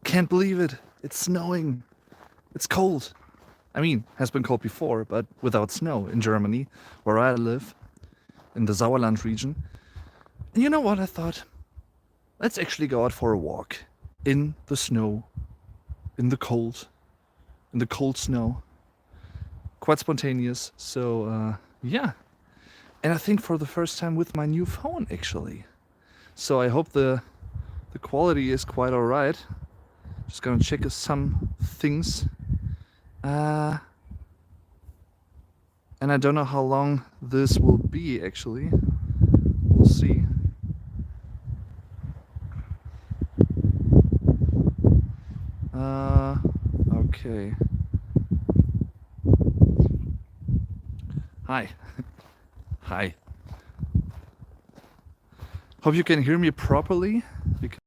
Can't believe it. It's snowing. It's cold. I mean, has been cold before, but without snow in Germany, where I live, in the Sauerland region. And you know what I thought? Let's actually go out for a walk in the snow, in the cold snow. Quite spontaneous. So, yeah. And I think for the first time with my new phone, actually. So I hope the quality is quite alright. Just gonna check some things. And I don't know how long this will be, actually. We'll see. Okay. Hi. Hi. Hope you can hear me properly, because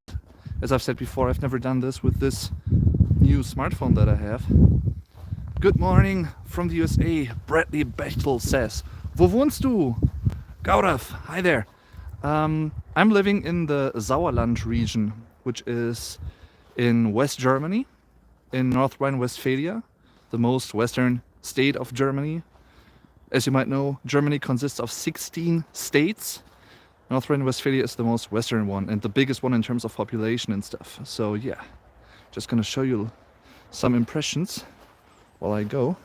as I've said before, I've never done this with this new smartphone that I have. Good morning from the USA. Bradley Bechtel says, Wo wohnst du? Gaurav, hi there. I'm living in the Sauerland region, which is in West Germany, in North Rhine-Westphalia, the most western state of Germany. As you might know, Germany consists of 16 states. North Rhine-Westphalia is the most western one and the biggest one in terms of population and stuff. So yeah, just gonna show you some impressions while I go.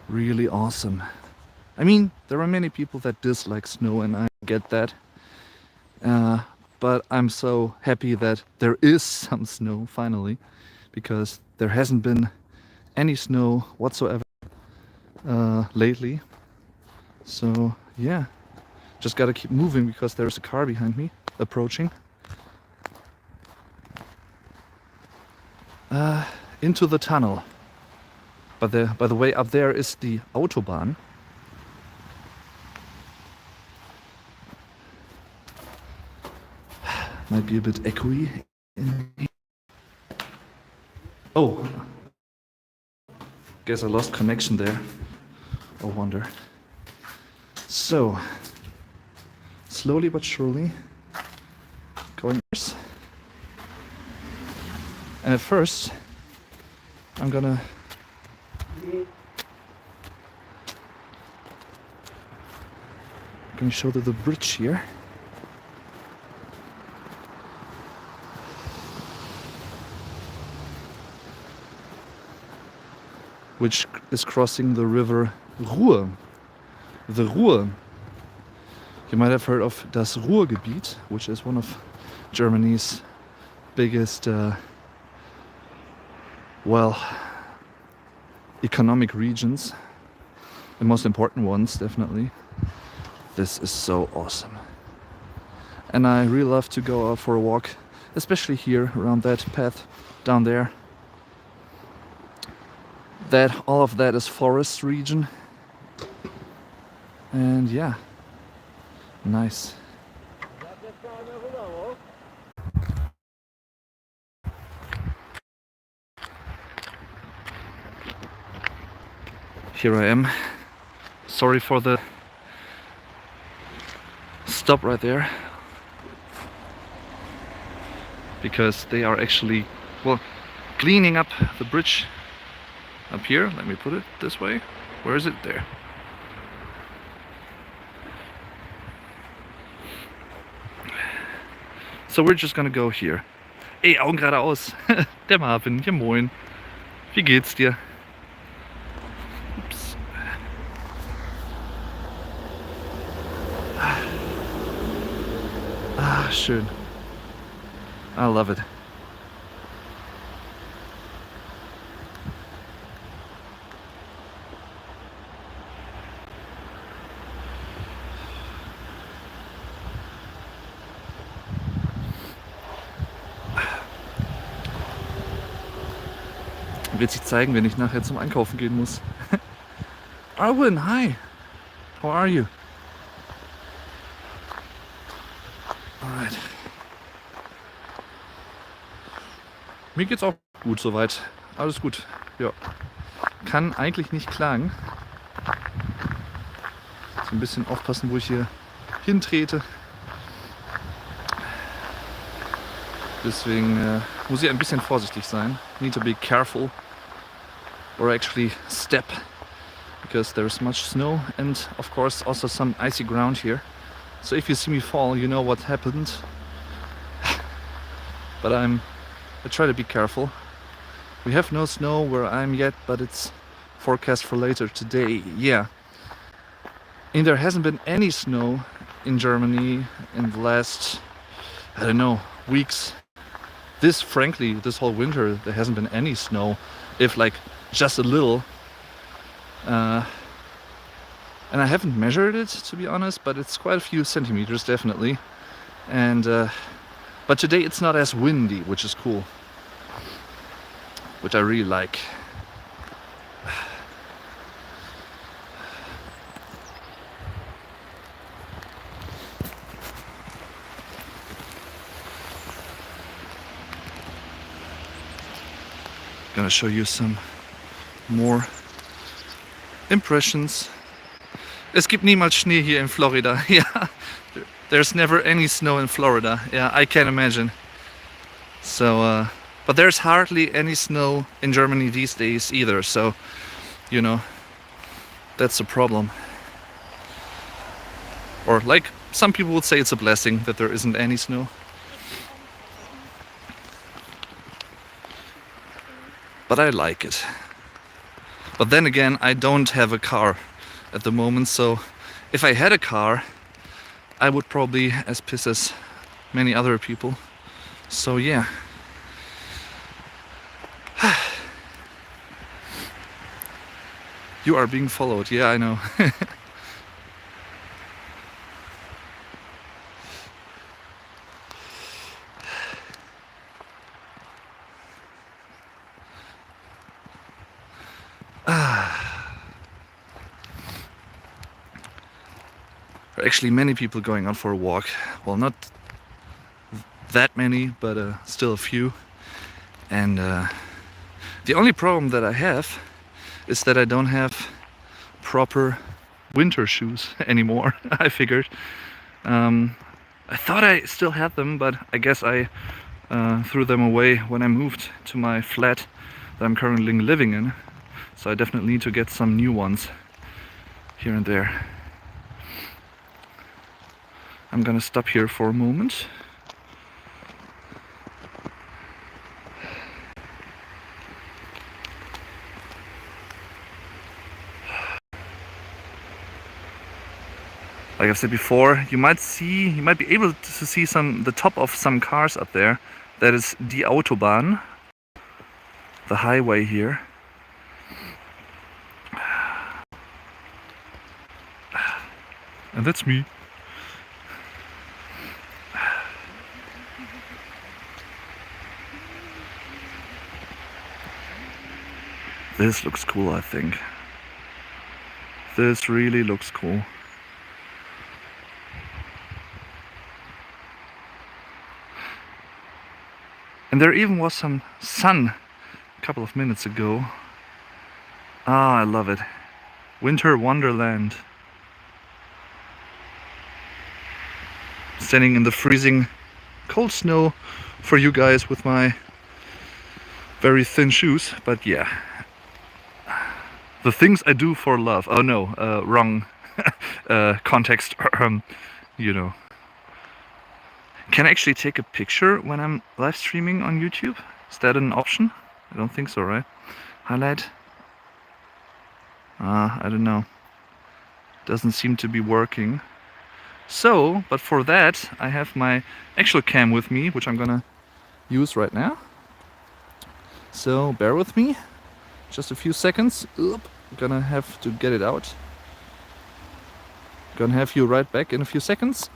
Really awesome. I mean, there are many people that dislike snow, and I get that. But I'm so happy that there is some snow finally, because there hasn't been any snow whatsoever lately. So yeah, just gotta keep moving because there's a car behind me approaching. Into the tunnel. By the way, up there is the Autobahn. Might be a bit echoey. Oh, guess I lost connection there. Oh wonder. So, slowly but surely, going. And at first, I'm gonna show the bridge here. Which is crossing the river Ruhr. The Ruhr. You might have heard of das Ruhrgebiet, which is one of Germany's biggest, economic regions. The most important ones, definitely. This is so awesome. And I really love to go out for a walk, especially here around that path down there. All of that is forest region. And yeah, nice. Here I am. Sorry for the stop right there, because they are actually, cleaning up the bridge up here. Let me put it this way. Where is it? There. So we're just gonna go here. Ey, Augen geradeaus. Der Marvin. Ja, moin. Wie geht's dir? Ups. Ah, schön. I love it. Wird sich zeigen, wenn ich nachher zum Einkaufen gehen muss. Arwen, hi. How are you? Alright. Mir geht's auch gut soweit. Alles gut. Ja. Kann eigentlich nicht klagen. So ein bisschen aufpassen, wo ich hier hintrete. Deswegen muss ich ein bisschen vorsichtig sein. Need to be careful. Or actually step. Because there's much snow and of course also some icy ground here. So if you see me fall, you know what happened. But I try to be careful. We have no snow where I'm yet, but it's forecast for later today. Yeah. And there hasn't been any snow in Germany in the last, I don't know, weeks. Frankly, this whole winter, there hasn't been any snow, if like just a little. And I haven't measured it, to be honest, but it's quite a few centimeters, definitely. And but today it's not as windy, which is cool, which I really like. Gonna show you some more impressions. Es gibt niemals Schnee hier in Florida. Yeah, there's never any snow in Florida. Yeah, I can imagine. So, but there's hardly any snow in Germany these days either. So, you know, that's a problem. Or like some people would say, it's a blessing that there isn't any snow. But I like it. But then again, I don't have a car at the moment, so if I had a car, I would probably as pissed as many other people. So yeah. You are being followed, yeah, I know. There are actually many people going out for a walk. Well, not that many, but still a few. And the only problem that I have is that I don't have proper winter shoes anymore. I figured. I thought I still had them, but I guess I threw them away when I moved to my flat that I'm currently living in. So I definitely need to get some new ones here and there. I'm gonna stop here for a moment. Like I've said before, you might be able to see the top of some cars up there. That is die Autobahn, the highway here. And that's me. This looks cool, I think. This really looks cool. And there even was some sun a couple of minutes ago. Ah, I love it. Winter Wonderland. Standing in the freezing cold snow for you guys with my very thin shoes, but yeah. The things I do for love. Oh no, wrong context. You know. Can I actually take a picture when I'm live streaming on YouTube? Is that an option? I don't think so, right? Highlight? I don't know. Doesn't seem to be working. So, but for that, I have my actual cam with me, which I'm gonna use right now. So, bear with me. Just a few seconds. Oop, gonna have to get it out. Gonna have you right back in a few seconds.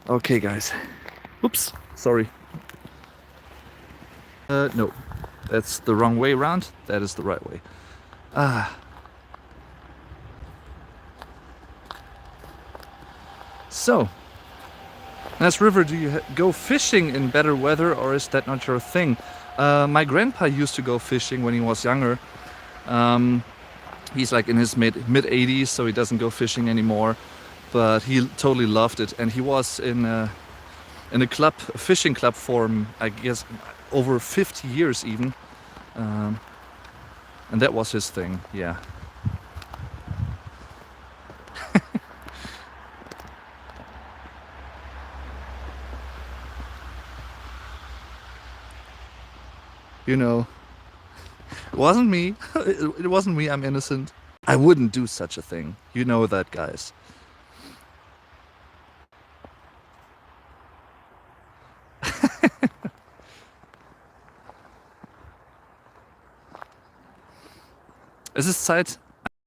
Okay, guys. Oops, sorry. No, that's the wrong way around. That is the right way. So, Ness River, do you go fishing in better weather, or is that not your thing? My grandpa used to go fishing when he was younger. He's like in his mid 80s, so he doesn't go fishing anymore. But he totally loved it, and he was in a club, a fishing club for, I guess, over 50 years even. And that was his thing, yeah. You know, it wasn't me. It wasn't me, I'm innocent. I wouldn't do such a thing. You know that, guys. Es ist Zeit,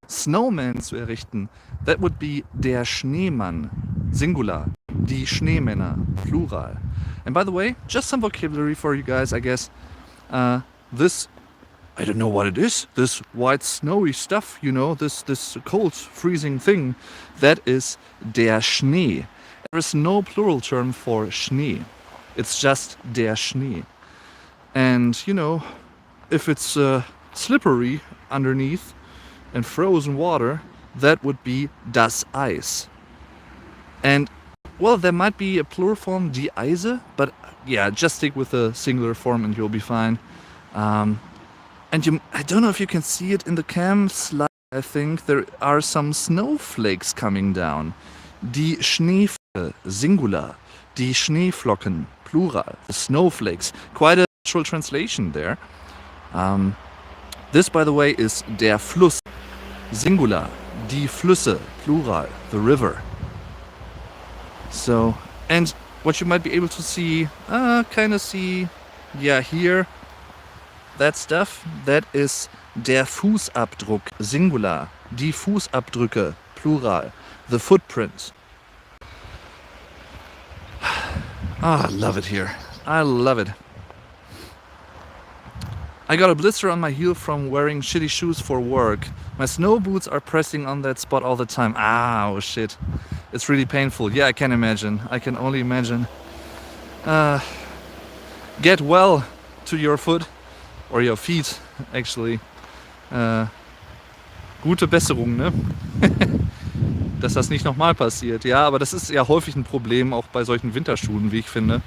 Snowman zu errichten. That would be der Schneemann, Singular. Die Schneemänner, Plural. And by the way, just some vocabulary for you guys, I guess. This, I don't know what it is, this white snowy stuff, you know, this cold freezing thing, that is der Schnee. There is no plural term for Schnee. It's just der Schnee. And, you know, if it's slippery underneath and frozen water, that would be das Eis. And, well, there might be a plural form, die Eise, but yeah, just stick with the singular form and you'll be fine. And I don't know if you can see it in the cam slide. I think there are some snowflakes coming down. Die Schneeflocken, Singular. Die Schneeflocken, Plural. The snowflakes. Quite a natural translation there. This, by the way, is der Fluss, Singular. Die Flüsse, Plural. The river. So, and what you might be able to see, yeah, here, that stuff, that is der Fußabdruck, Singular. Die Fußabdrücke, Plural. The footprint. I love it here. I love it. I got a blister on my heel from wearing shitty shoes for work. My snow boots are pressing on that spot all the time. Oh shit. It's really painful. Yeah, I can imagine. I can only imagine. Get well to your foot. Or your feet, actually. Gute Besserung, ne? Dass das nicht nochmal passiert. Ja, aber das ist ja häufig ein Problem, auch bei solchen Winterschuhen, wie ich finde.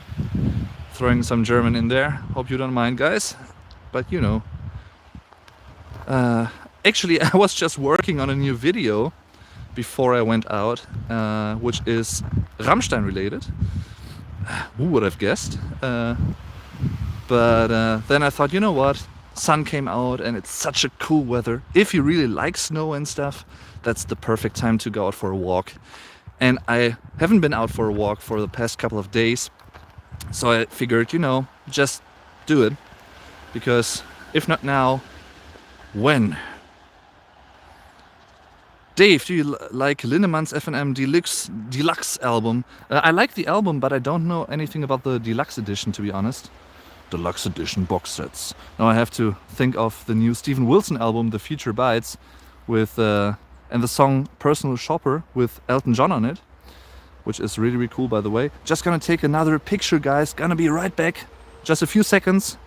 Throwing some German in there. Hope you don't mind, guys. But you know. Actually, I was just working on a new video before I went out, which is Rammstein related. Who would have guessed? But then I thought, you know what? Sun came out and it's such a cool weather. If you really like snow and stuff, that's the perfect time to go out for a walk. And I haven't been out for a walk for the past couple of days. So I figured, you know, just do it. Because if not now, when? Dave, do you like Lindemann's F&M Deluxe album? I like the album, but I don't know anything about the Deluxe edition, to be honest. Deluxe edition box sets. Now I have to think of the new Steven Wilson album, The Future Bites, with and the song Personal Shopper with Elton John on it, which is really, really cool, by the way. Just gonna take another picture, guys. Gonna be right back. Just a few seconds.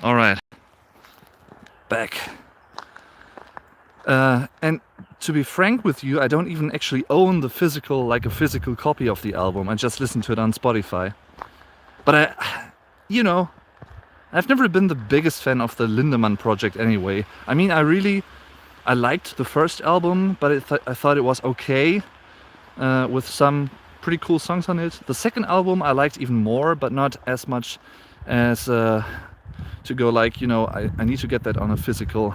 All right, back. And to be frank with you, I don't even actually own the physical, like a physical copy of the album. I just listen to it on Spotify. But I've never been the biggest fan of the Lindemann project anyway. I mean, I liked the first album, but I thought it was okay, with some pretty cool songs on it. The second album I liked even more, but not as much as to go like, I need to get that in a physical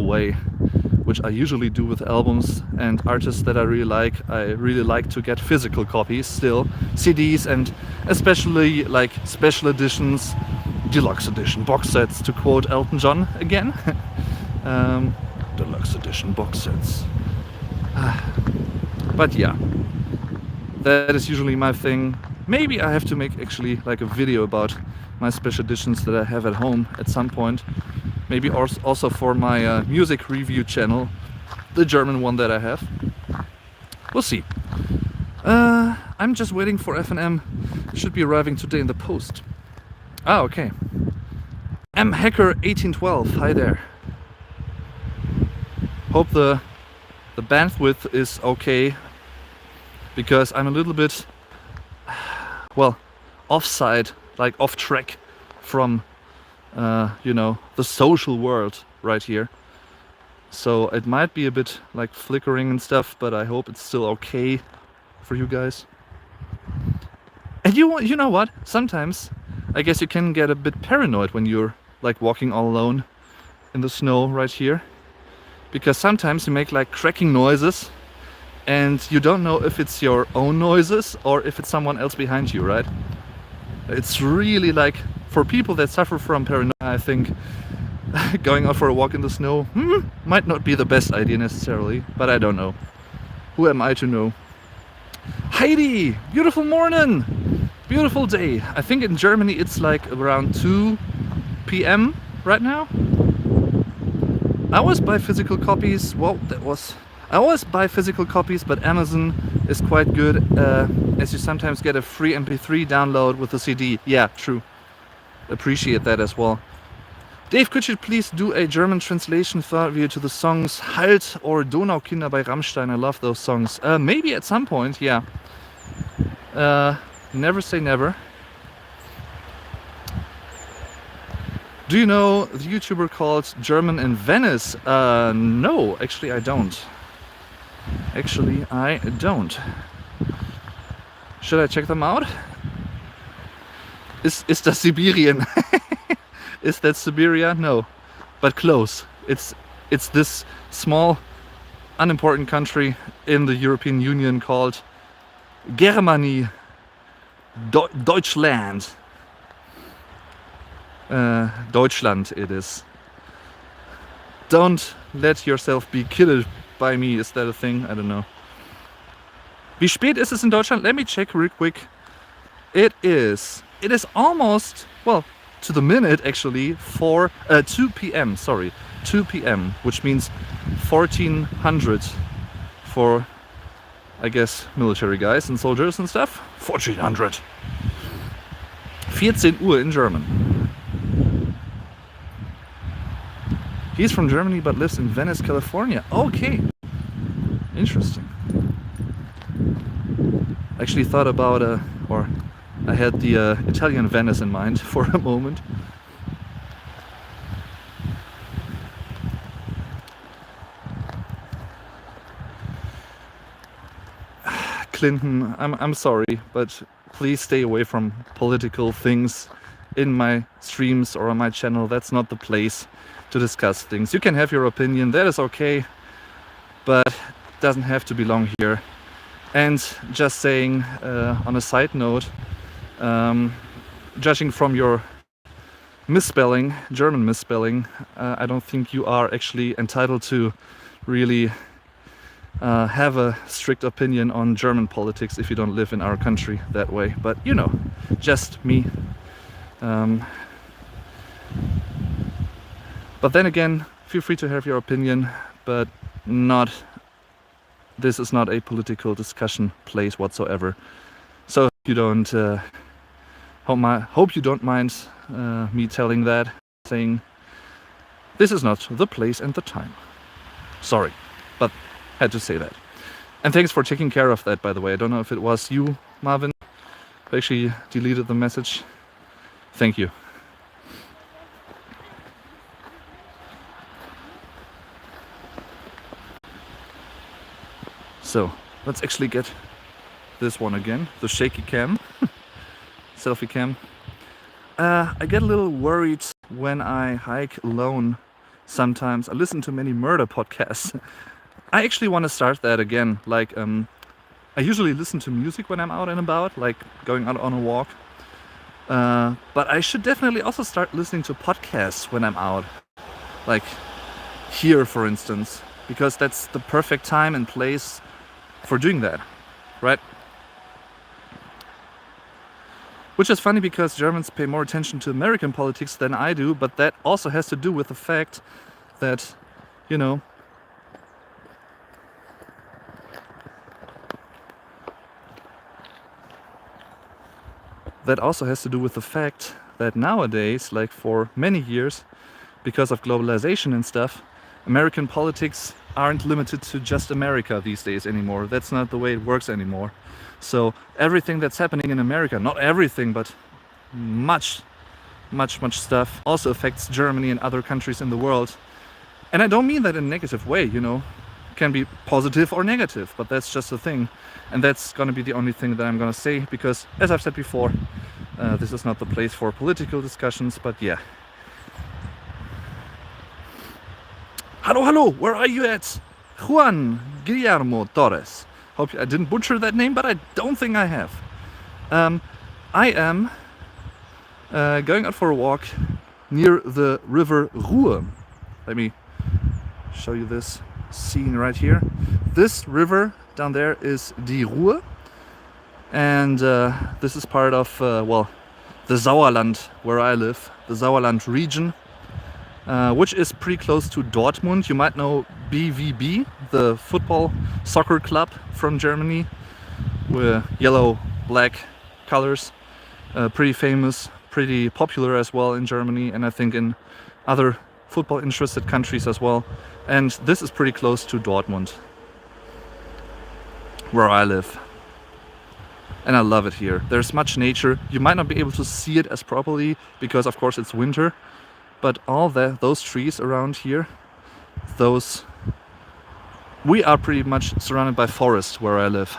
way, which I usually do with albums and artists that I really like. I really like to get physical copies still, CDs, and especially like special editions, deluxe edition box sets, to quote Elton John again. Deluxe edition box sets. But yeah, that is usually my thing. Maybe I have to make actually like a video about my special editions that I have at home at some point. Maybe also for my music review channel, the German one that I have. We'll see. I'm just waiting for F&M. It should be arriving today in the post. Ah, okay. mhacker1812, hi there. Hope the bandwidth is okay, because I'm a little bit, well, offside, like off track from the social world right here. So it might be a bit like flickering and stuff, but I hope it's still okay for you guys. And you know what? Sometimes I guess you can get a bit paranoid when you're like walking all alone in the snow right here, because sometimes you make like cracking noises and you don't know if it's your own noises or if it's someone else behind you, right? It's really like, for people that suffer from paranoia, I think going out for a walk in the snow might not be the best idea necessarily, but I don't know. Who am I to know? Heidi, beautiful morning, beautiful day. I think in Germany it's like around 2 p.m. right now. I always buy physical copies. I always buy physical copies, but Amazon is quite good, as you sometimes get a free MP3 download with the CD. Yeah, true. Appreciate that as well. Dave, could you please do a German translation thought view to the songs Halt or Donaukinder by Rammstein? I love those songs. Maybe at some point, yeah. Never say never. Do you know the YouTuber called German in Venice? No, actually I don't. Should I check them out? Is that Siberian? Is that Siberia? No, but close. It's this small, unimportant country in the European Union called Germany, Deutschland. Deutschland it is. Don't let yourself be killed by me. Is that a thing? I don't know. Wie spät ist es in Deutschland? Let me check real quick. It is almost, well, to the minute actually, 2 p.m. Sorry, 2 p.m. which means 1400 for, I guess, military guys and soldiers and stuff. 1400. 14 Uhr in German. He's from Germany but lives in Venice, California. Okay, interesting. I actually thought about I had the Italian Venice in mind for a moment. Clinton, I'm sorry, but please stay away from political things in my streams or on my channel. That's not the place to discuss things. You can have your opinion, that is okay, but it doesn't have to belong here. And just saying, on a side note, judging from your misspelling, German misspelling, I don't think you are actually entitled to really have a strict opinion on German politics if you don't live in our country that way. But just me. But then again, feel free to have your opinion, but this is not a political discussion place whatsoever. So you don't Hope you don't mind me telling that, saying this is not the place and the time. Sorry, but had to say that. And thanks for taking care of that, by the way. I don't know if it was you, Marvin, who actually deleted the message. Thank you. So let's actually get this one again, the shaky cam, selfie cam. I get a little worried when I hike alone sometimes. I listen to many murder podcasts. I actually want to start that again. Like, I usually listen to music when I'm out and about, like going out on a walk. But I should definitely also start listening to podcasts when I'm out. Like here, for instance, because that's the perfect time and place for doing that, right? Which is funny because Germans pay more attention to American politics than I do, but that also has to do with the fact that, you know, nowadays, like for many years, because of globalization and stuff, American politics aren't limited to just America these days anymore. That's not the way it works anymore. So everything that's happening in America, not everything, but much stuff also affects Germany and other countries in the world. And I don't mean that in a negative way, you know. It can be positive or negative, but that's just the thing. And that's gonna be the only thing that I'm gonna say, because as I've said before, this is not the place for political discussions, but yeah. Hello, where are you at? Juan Guillermo Torres. Hope I didn't butcher that name, but I don't think I have. I am going out for a walk near the river Ruhr. Let me show you this scene right here. This river down there is die Ruhr, and this is part of the Sauerland, where I live, the Sauerland region, which is pretty close to Dortmund. You might know BVB, the soccer club from Germany, with yellow, black colors. Pretty famous, pretty popular as well in Germany, and I think in other football interested countries as well. And this is pretty close to Dortmund, where I live. And I love it here. There's much nature. You might not be able to see it as properly because of course it's winter, but all those trees around here, we are pretty much surrounded by forest where I live,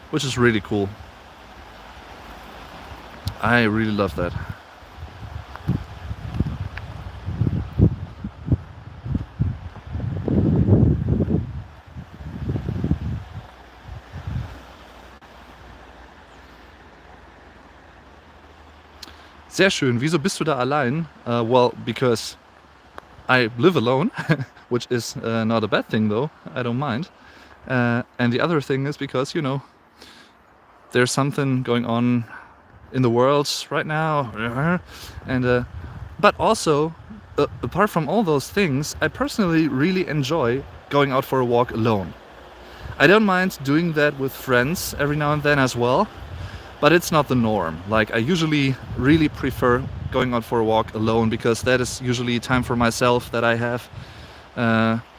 which is really cool. I really love that. Sehr schön. Wieso bist du da allein? Well, because I live alone, which is not a bad thing though. I don't mind. And the other thing is because, you know, there's something going on in the world right now. And but also, apart from all those things, I personally really enjoy going out for a walk alone. I don't mind doing that with friends every now and then as well. But it's not the norm. Like, I usually really prefer going out for a walk alone, because that is usually time for myself that I have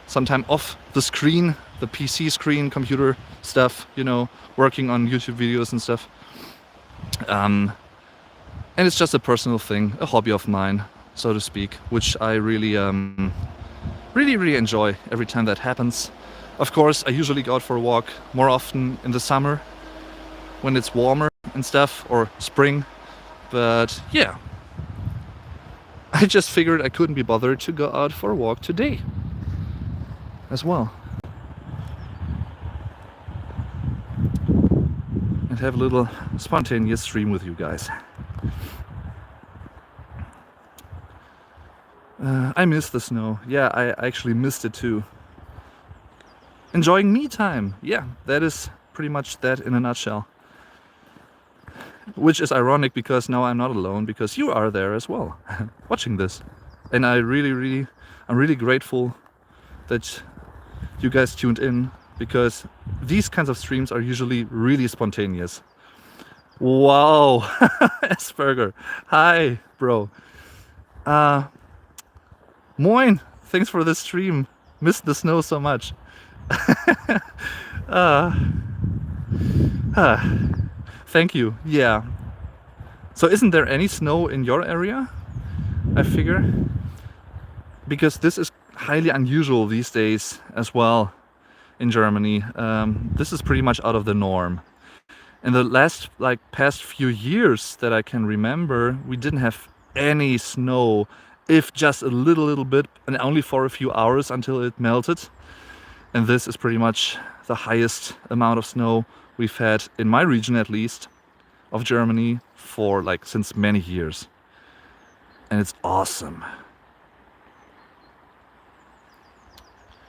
some time off the screen, the PC screen, computer stuff, you know, working on YouTube videos and stuff. And it's just a personal thing, a hobby of mine, so to speak, which I really enjoy every time that happens. Of course, I usually go out for a walk more often in the summer when it's warmer and stuff, or spring, but yeah, I just figured I couldn't be bothered to go out for a walk today as well and have a little spontaneous stream with you guys. I miss the snow. Yeah, I actually missed it too. Enjoying me time. Yeah, that is pretty much that in a nutshell. Which is ironic because now I'm not alone, because you are there as well watching this. And I'm really grateful that you guys tuned in, because these kinds of streams are usually really spontaneous. Wow. Asperger. Hi, bro. Moin. Thanks for the stream. Missed the snow so much. Thank you. Yeah. So isn't there any snow in your area? I figure. Because this is highly unusual these days as well in Germany. This is pretty much out of the norm. In the last past few years that I can remember, we didn't have any snow, if just a little bit, and only for a few hours until it melted. And this is pretty much the highest amount of snow we've had in my region, at least, of Germany for since many years. And it's awesome.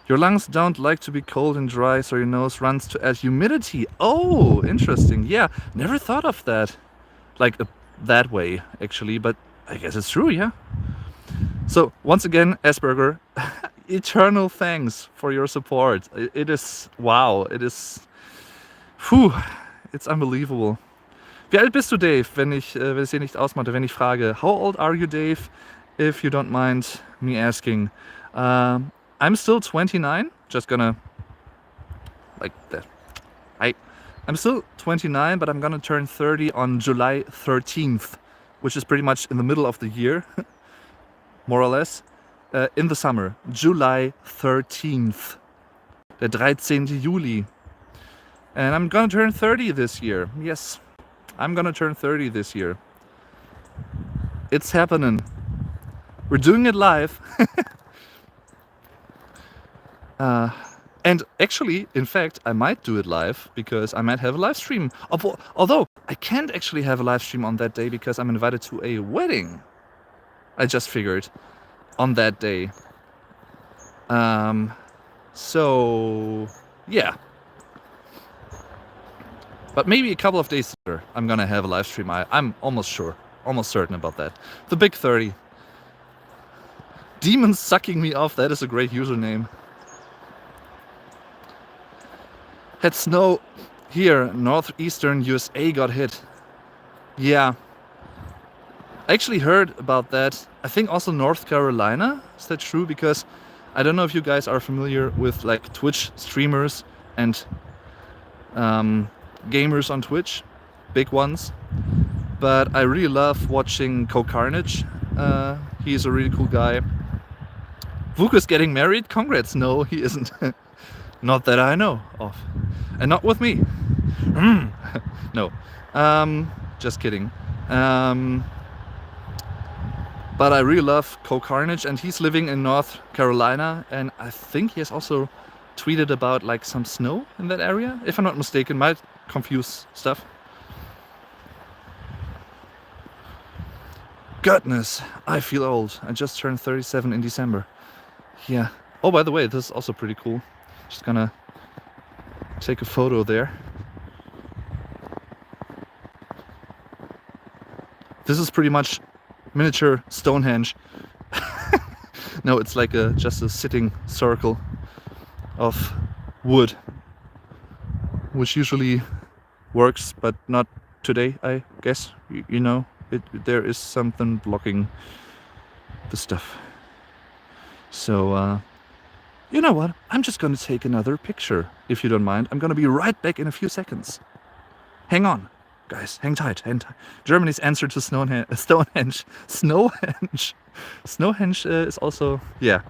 Your lungs don't like to be cold and dry, so your nose runs to add humidity. Oh, interesting. Yeah, never thought of that. That way, actually, but I guess it's true, yeah. So, once again, Asperger, eternal thanks for your support. It is, wow, it is, phew, it's unbelievable. Wie alt bist du, Dave, wenn es hier nicht ausmachte, wenn ich frage? How old are you, Dave, if you don't mind me asking? I'm still 29, just gonna, like that. I'm still 29, but I'm gonna turn 30 on July 13th, which is pretty much in the middle of the year, more or less, in the summer. July 13th, der 13. Juli. And I'm gonna turn 30 this year. Yes, I'm gonna turn 30 this year. It's happening. We're doing it live. And actually, in fact, I might do it live because I might have a live stream. Although I can't actually have a live stream on that day because I'm invited to a wedding. I just figured on that day. So yeah. But maybe a couple of days later, I'm gonna have a live stream. I'm almost sure, almost certain about that. The Big 30. Demons sucking me off. That is a great username. Had snow here, northeastern USA got hit. Yeah. I actually heard about that. I think also North Carolina. Is that true? Because I don't know if you guys are familiar with Twitch streamers and gamers on Twitch, big ones. But I really love watching Carnage. He's a really cool guy. Vuk is getting married. Congrats. No, he isn't. Not that I know of. And not with me. No. Just kidding. But I really love Carnage, and he's living in North Carolina, and I think he has also tweeted about some snow in that area, if I'm not mistaken. Might confuse stuff. Goodness, I feel old. I just turned 37 in December. Yeah. Oh, by the way, this is also pretty cool. Just gonna take a photo there. This is pretty much miniature Stonehenge. No, it's just a sitting circle of wood, which usually works, but not today, I guess. You know, there is something blocking the stuff. So, you know what? I'm just gonna take another picture, if you don't mind. I'm gonna be right back in a few seconds. Hang on, guys. Hang tight. Hang tight. Germany's answer to Stonehenge. Stonehenge is also, yeah.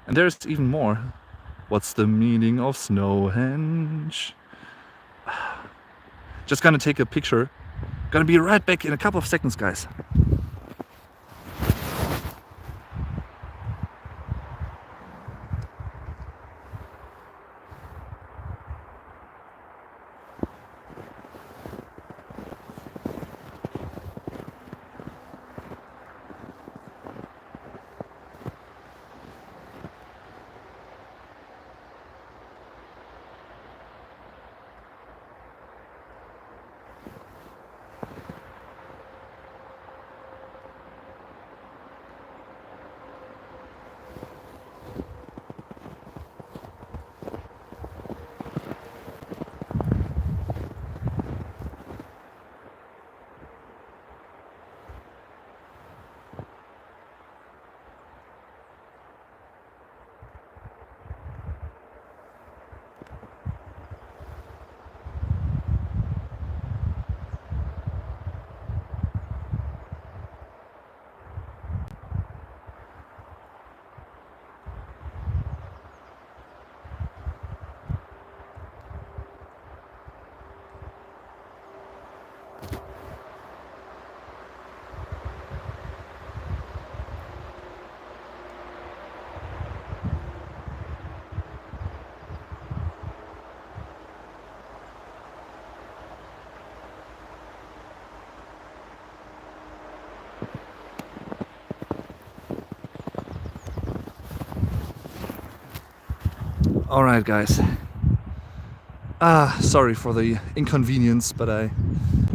And there's even more. What's the meaning of Stonehenge? Just gonna take a picture. Gonna be right back in a couple of seconds, guys. Alright guys. Sorry for the inconvenience, but I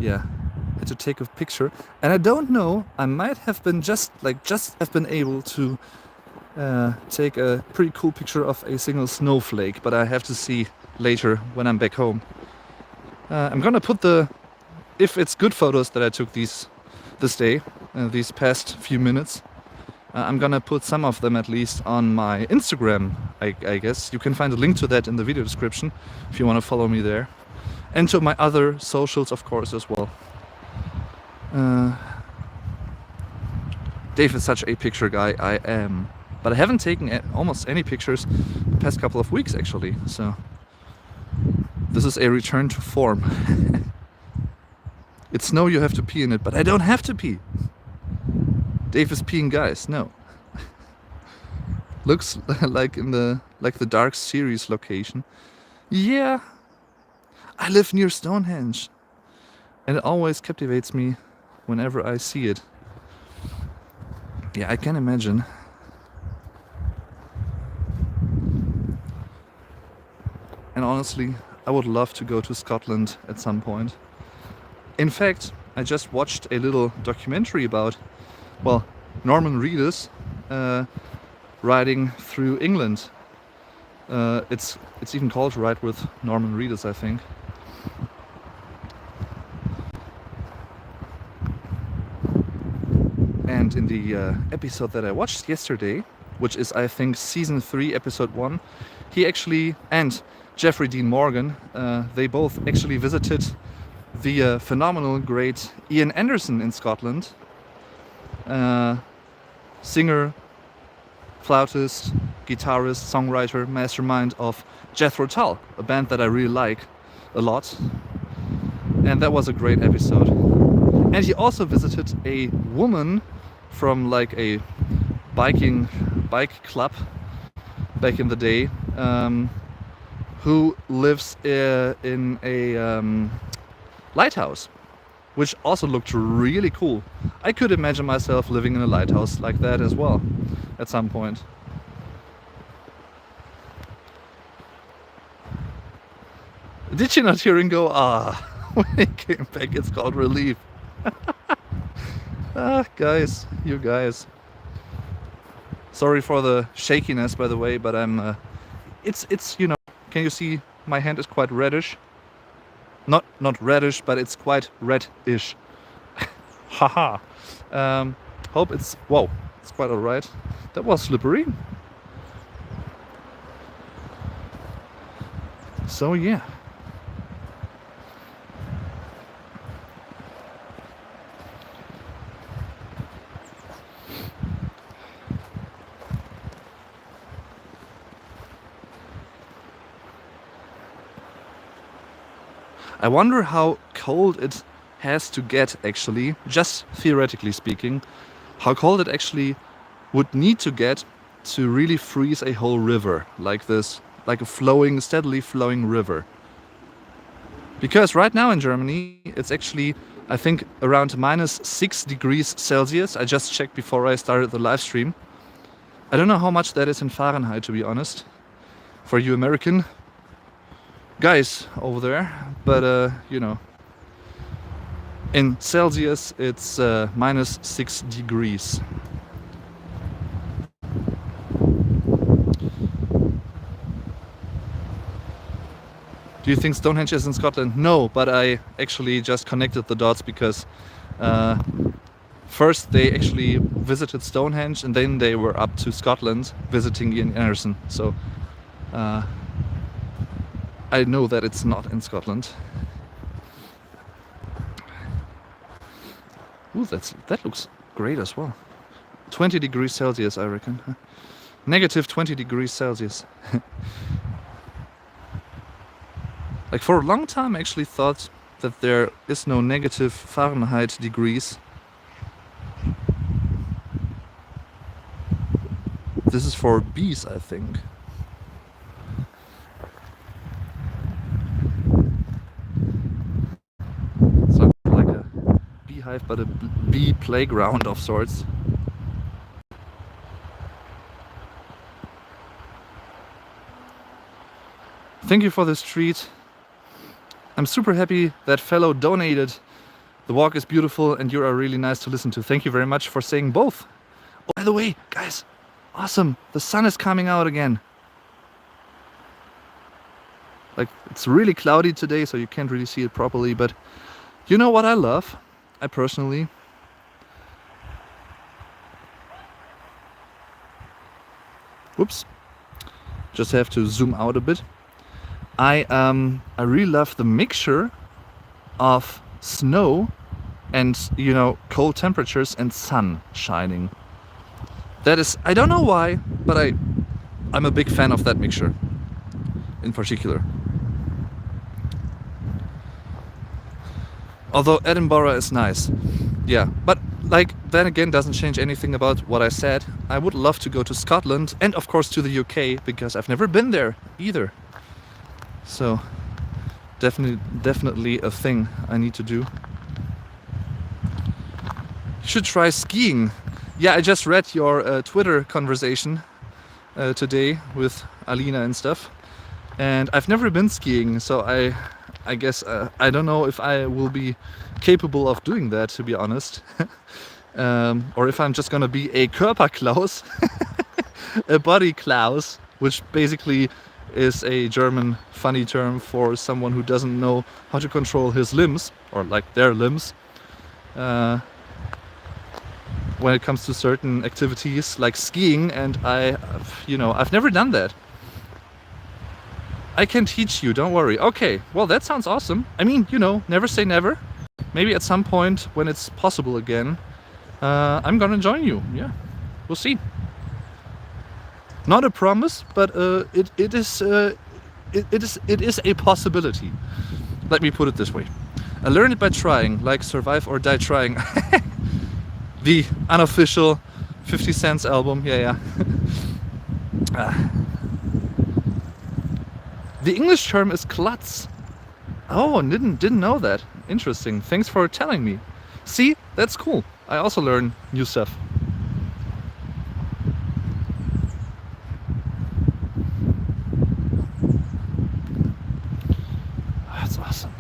had to take a picture. And I don't know, I might have been just have been able to take a pretty cool picture of a single snowflake, but I have to see later when I'm back home. I'm gonna put if it's good photos that I took this day, these past few minutes, I'm gonna put some of them at least on my Instagram, I guess. You can find a link to that in the video description if you want to follow me there. And to my other socials, of course, as well. Dave is such a picture guy, I am. But I haven't taken almost any pictures the past couple of weeks, actually. So this is a return to form. It's snow, you have to pee in it, but I don't have to pee. Dave is peeing guys, no. Looks like the Dark Series location. Yeah, I live near Stonehenge, and it always captivates me whenever I see it. Yeah, I can imagine. And honestly, I would love to go to Scotland at some point. In fact, I just watched a little documentary about, well, Norman Reedus riding through England. It's even called Ride with Norman Reedus, I think. And in the episode that I watched yesterday, which is I think season 3, episode 1, he actually, and Jeffrey Dean Morgan, they both actually visited the phenomenal great Ian Anderson in Scotland. Singer, flautist, guitarist, songwriter, mastermind of Jethro Tull, a band that I really like a lot. And that was a great episode. And he also visited a woman from like a bike club back in the day, who lives in a lighthouse, which also looked really cool. I could imagine myself living in a lighthouse like that as well at some point. Did you not hear him go, when he came back? It's called relief. Guys, you guys. Sorry for the shakiness, by the way, but I'm, it's you know, can you see my hand is quite reddish? Not reddish, but it's quite red-ish. Haha. Hope it's, whoa, it's quite alright. That was slippery. So yeah. I wonder how cold it has to get actually, just theoretically speaking, how cold it actually would need to get to really freeze a whole river like this, like a steadily flowing river. Because right now in Germany, it's actually, I think, around -6 degrees Celsius. I just checked before I started the live stream. I don't know how much that is in Fahrenheit, to be honest, for you American guys over there, but you know, in Celsius it's -6 degrees. Do you think Stonehenge is in Scotland? No, but I actually just connected the dots because first they actually visited Stonehenge and then they were up to Scotland visiting Ian Anderson. So I know that it's not in Scotland. Ooh, that looks great as well. 20 degrees Celsius, I reckon. -20 degrees Celsius. Like for a long time I actually thought that there is no negative Fahrenheit degrees. This is for bees, I think. So like a beehive, but a bee playground of sorts. Thank you for this treat. I'm super happy that fellow donated. The walk is beautiful and you are really nice to listen to. Thank you very much for saying both. Oh, by the way, guys, awesome. The sun is coming out again. Like, it's really cloudy today, so you can't really see it properly, but you know what I love? I personally. Whoops. Just have to zoom out a bit. I really love the mixture of snow and, you know, cold temperatures and sun shining. That is, I don't know why, but I'm a big fan of that mixture in particular. Although Edinburgh is nice. Yeah, but like, then again, doesn't change anything about what I said. I would love to go to Scotland and of course to the UK, because I've never been there either. So definitely a thing I need to do. You should try skiing. Yeah, I just read your Twitter conversation today with Alina and stuff, and I've never been skiing, so I guess I don't know if I will be capable of doing that, to be honest. Or if I'm just gonna be a Körperklaus, a body Klaus, which basically is a German funny term for someone who doesn't know how to control his limbs, or like their limbs, when it comes to certain activities like skiing. And I've never done that. I can teach you, don't worry. Okay, well, that sounds awesome. I mean, you know, never say never. Maybe at some point when it's possible again, I'm gonna join you. Yeah, we'll see. Not a promise, but it is a possibility. Let me put it this way: I learned it by trying, like Survive or Die Trying. The unofficial 50 Cent album. Yeah. The English term is klutz. Oh, didn't know that. Interesting. Thanks for telling me. See, that's cool. I also learn new stuff. That's awesome.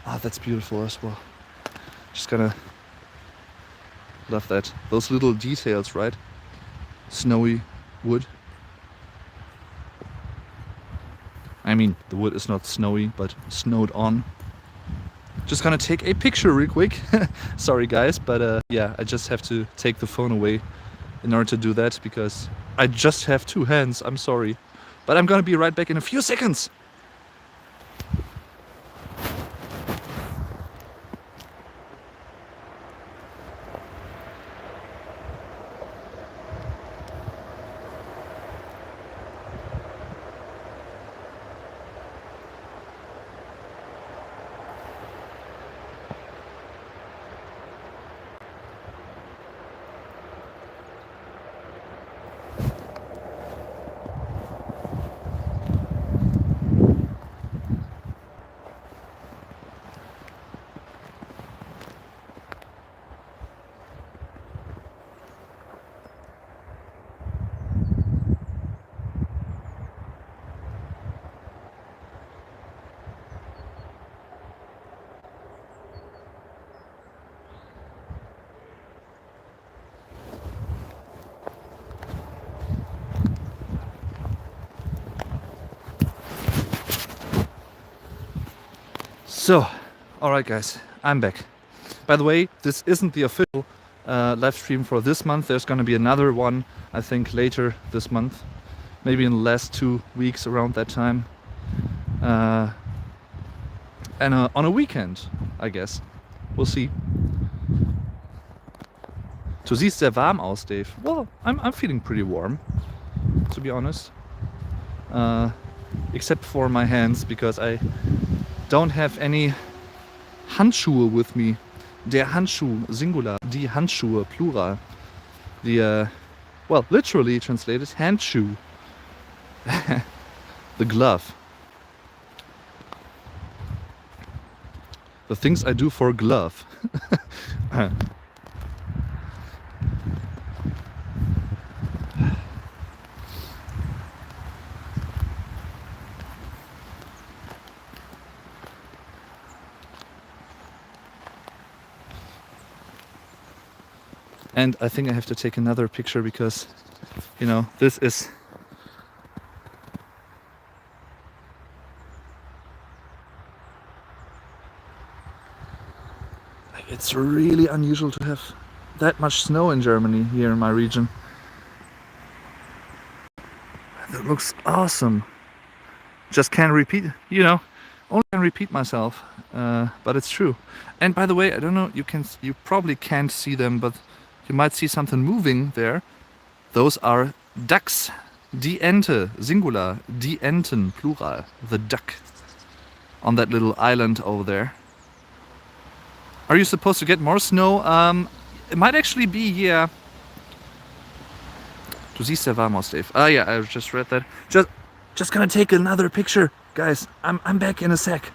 Ah, that's beautiful as well. Just gonna love that. Those little details, right? Snowy wood. I mean, the wood is not snowy, but snowed on. Just gonna take a picture real quick. Sorry guys, but yeah, I just have to take the phone away in order to do that, because I just have two hands. I'm sorry. But I'm gonna be right back in a few seconds. So, alright guys, I'm back. By the way, this isn't the official live stream for this month. There's gonna be another one, I think, later this month. Maybe in the last 2 weeks, around that time. And on a weekend, I guess. We'll see. Du siehst sehr warm aus, Dave. Well, I'm feeling pretty warm, to be honest. Except for my hands, because I don't have any Handschuhe with me. Der Handschuh, singular. Die Handschuhe, plural. The, well, literally translated, handshoe. The glove. The things I do for glove. And I think I have to take another picture because, you know, this is... It's really unusual to have that much snow in Germany, here in my region. That looks awesome. Just can't repeat, you know, only can repeat myself, but it's true. And by the way, I don't know, you probably can't see them, but you might see something moving there. Those are ducks. Die Ente, singular. Die Enten, plural. The duck. On that little island over there. Are you supposed to get more snow? It might actually be, yeah. Du siehst sehr warm aus, Dave. Ah, yeah, I just read that. Just gonna take another picture. Guys, I'm back in a sec.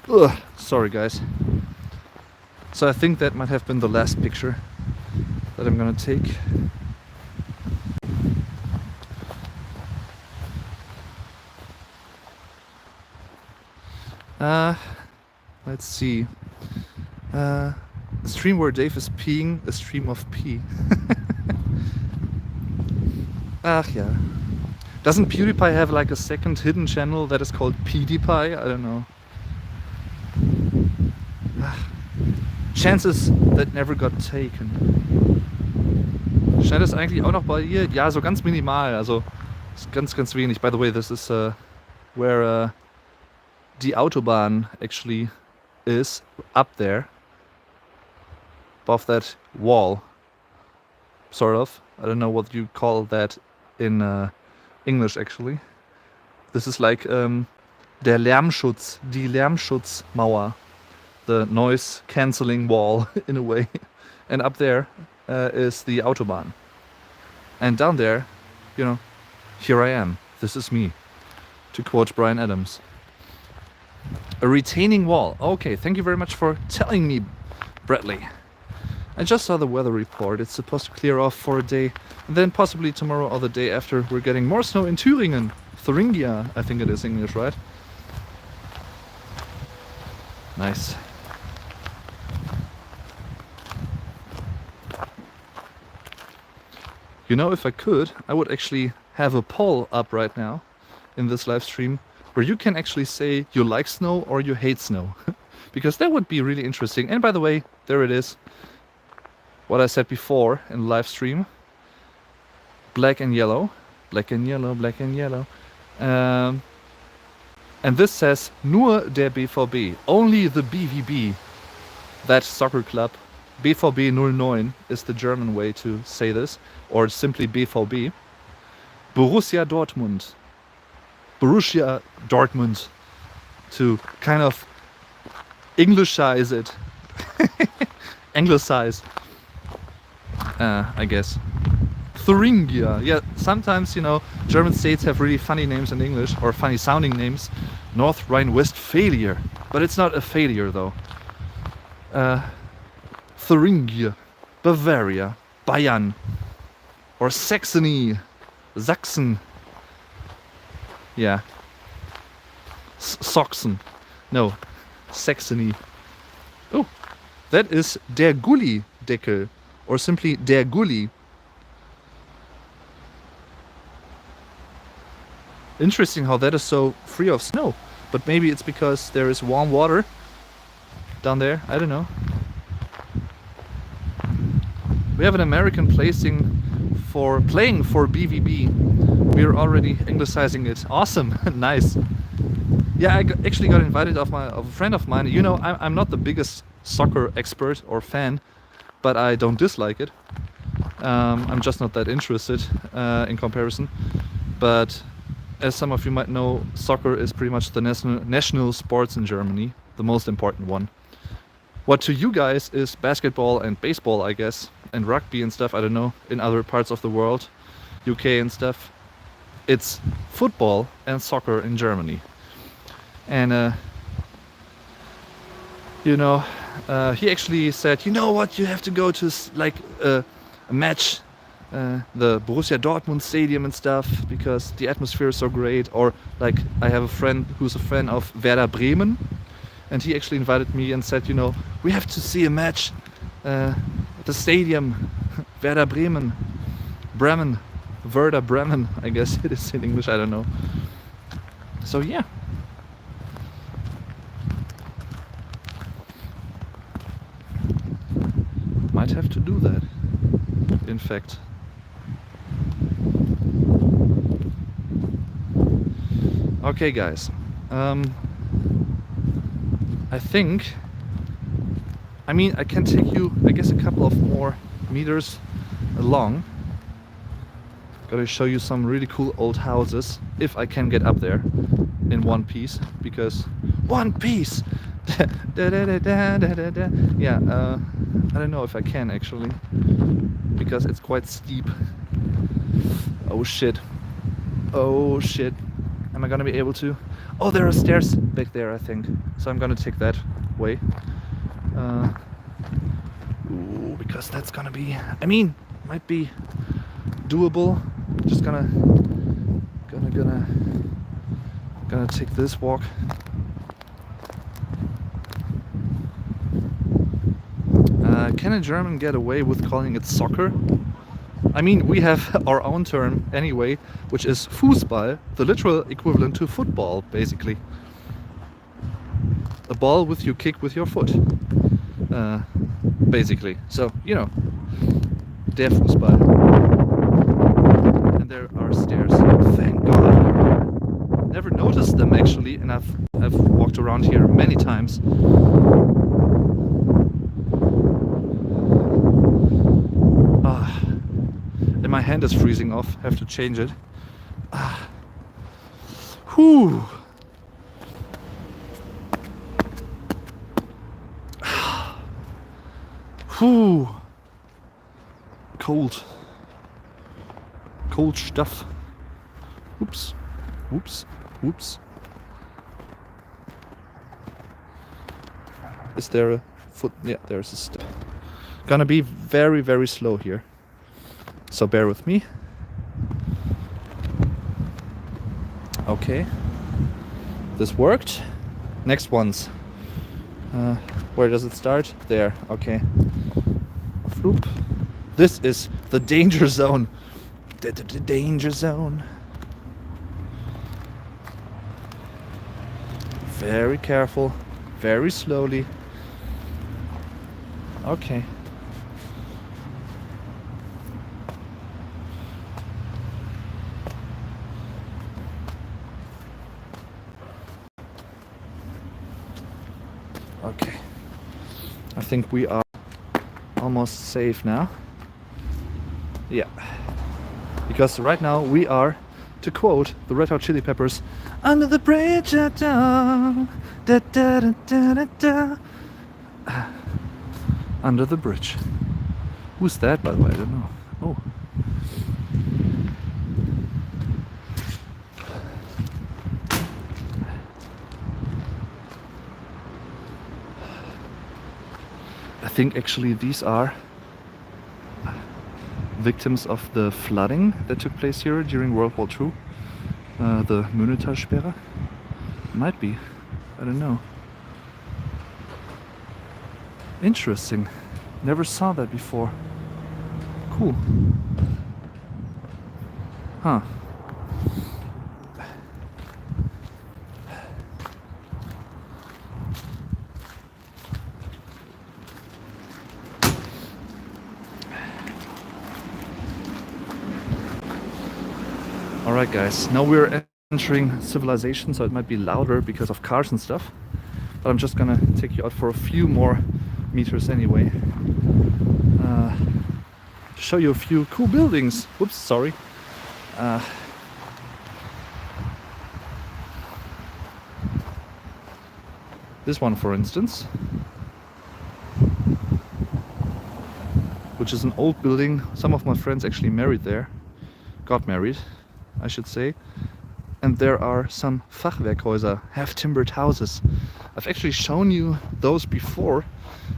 Ugh, sorry guys. So I think that might have been the last picture that I'm gonna take. Let's see. A stream where Dave is peeing, a stream of pee. Ach yeah. Doesn't PewDiePie have like a second hidden channel that is called PewDiePie? I don't know. Chances that never got taken. Schnell ist eigentlich auch noch bei ihr? Ja, so ganz minimal, also ist ganz wenig. By the way, this is where the Autobahn actually is, up there. Above that wall. Sort of. I don't know what you call that in English actually. This is like der Lärmschutz, die Lärmschutzmauer. The noise cancelling wall in a way. And up there is the Autobahn. And down there, you know, here I am. This is me. To quote Bryan Adams. A retaining wall. Okay, thank you very much for telling me, Bradley. I just saw the weather report. It's supposed to clear off for a day. And then possibly tomorrow or the day after we're getting more snow in Thüringen. Thuringia, I think it is English, right? Nice. You know, if I could, I would actually have a poll up right now in this live stream where you can actually say you like snow or you hate snow. Because that would be really interesting. And by the way, there it is. What I said before in the live stream. Black and yellow. Black and yellow, black and yellow. And this says nur der BVB. Only the BVB. That soccer club. BVB 09 is the German way to say this. Or simply BVB. Borussia Dortmund. Borussia Dortmund. To kind of Englishize it. Anglicize. I guess. Thuringia. Yeah, sometimes, you know, German states have really funny names in English, or funny sounding names. North Rhine-Westphalia. But it's not a failure, though. Thuringia. Bavaria. Bayern. Or Saxony. Sachsen. Yeah. Sachsen. No. Saxony. Oh, that is der Gully-Deckel. Or simply der Gully. Interesting how that is so free of snow. But maybe it's because there is warm water down there. I don't know. We have an American playing for BVB. We're already anglicizing it. Awesome. Nice. Yeah, I actually got invited of a friend of mine. You know, I'm not the biggest soccer expert or fan, but I don't dislike it. I'm just not that interested in comparison. But as some of you might know, soccer is pretty much the national sports in Germany, the most important one. What to you guys is basketball and baseball, I guess, and rugby and stuff, I don't know, in other parts of the world, UK and stuff. It's football and soccer in Germany. And, you know, he actually said, you know what, you have to go to like a match, the Borussia Dortmund stadium and stuff, because the atmosphere is so great. Or like, I have a friend who's a fan of Werder Bremen, and he actually invited me and said, you know, we have to see a match at the stadium. Werder Bremen. Werder Bremen, I guess it is in English, I don't know. So yeah. Might have to do that, in fact. Okay guys, I think, I mean, I can take you, I guess, a couple of more meters along. Gotta show you some really cool old houses, if I can get up there in one piece, because one piece! Yeah, I don't know if I can actually, because it's quite steep. Oh shit. Oh shit. Am I gonna be able to? Oh, there are stairs back there, I think. So I'm gonna take that way. Ooh, because that's gonna be, I mean, might be doable. Just gonna take this walk. Can a German get away with calling it soccer? I mean, we have our own term anyway, which is Fußball, the literal equivalent to football, basically. A ball with you kick with your foot, basically. So, you know, der Fußball. And there are stairs. Thank God. Never noticed them actually, and I've walked around here many times. And my hand is freezing off. Have to change it. Whew. Whew. Cold. Cold stuff. Oops. Oops. Oops. Is there a foot? Yeah, there's a step. Gonna be very, very slow here. So bear with me. Okay. This worked. Next ones. Where does it start? There. Okay. Floop. This is the danger zone. The danger zone. Very careful. Very slowly. Okay. Okay. I think we are almost safe now. Yeah. Because right now we are, to quote the Red Hot Chili Peppers, under the bridge at dawn. Da, da, da, da, da, da. Under the bridge. Who's that, by the way? I don't know. Oh. think actually these are victims of the flooding that took place here during World War II. The Möhnetalsperre. Might be. I don't know. Interesting. Never saw that before. Cool. Huh. Alright guys, now we're entering civilization, so it might be louder because of cars and stuff. But I'm just gonna take you out for a few more meters anyway. To show you a few cool buildings. Whoops, sorry. This one, for instance, which is an old building. Some of my friends actually married there. Got married, I should say. And there are some Fachwerkhäuser, half-timbered houses. I've actually shown you those before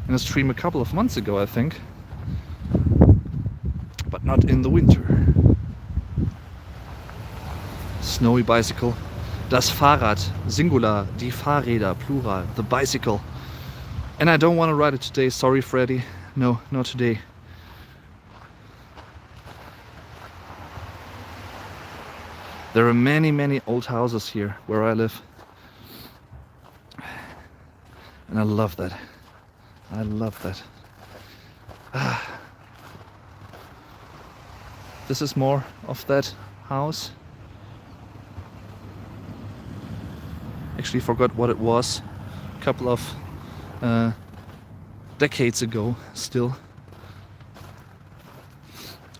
in a stream a couple of months ago, I think. But not in the winter. Snowy bicycle. Das Fahrrad, Singular, die Fahrräder, Plural, the bicycle. And I don't want to ride it today, sorry Freddy. No, not today. There are many old houses here where I live. And I love that. I love that. This is more of that house. Actually forgot what it was. A couple of decades ago still.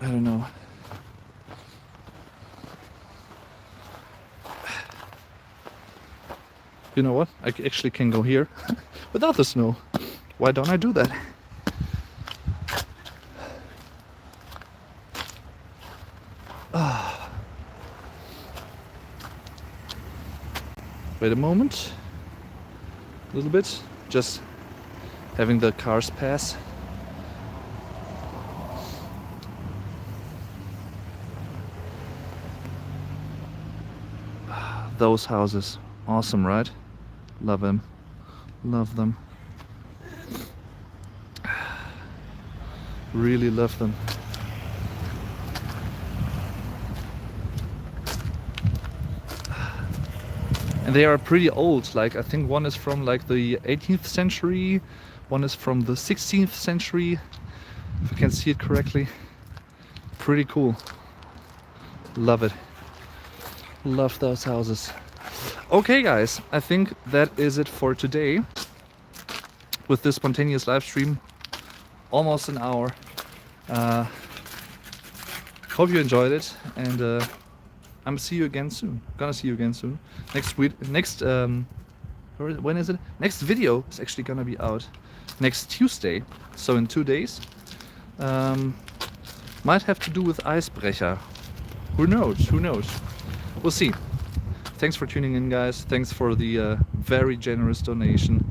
I don't know. You know what? I actually can go here without the snow. Why don't I do that? Wait a moment. A little bit. Just having the cars pass. Those houses. Awesome, right? Love them. Love them. Really love them. And they are pretty old. Like, I think one is from like the 18th century, one is from the 16th century, if I can see it correctly. Pretty cool. Love it. Love those houses. Okay guys, I think that is it for today with this spontaneous live stream. Almost an hour. Hope you enjoyed it, and I'm gonna see you again soon. Next week, when is it? Next video is actually gonna be out next Tuesday, so in 2 days. Might have to do with Eisbrecher. Who knows? We'll see. Thanks for tuning in, guys. Thanks for the very generous donation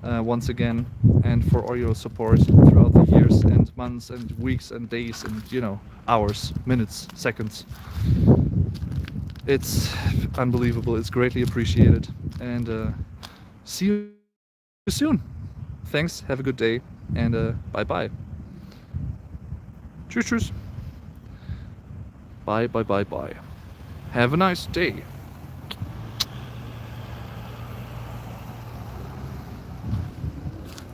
once again, and for all your support throughout the years and months and weeks and days and, you know, hours, minutes, seconds. It's unbelievable. It's greatly appreciated. And see you soon. Thanks. Have a good day. And bye-bye. Tschüss. Bye. Have a nice day.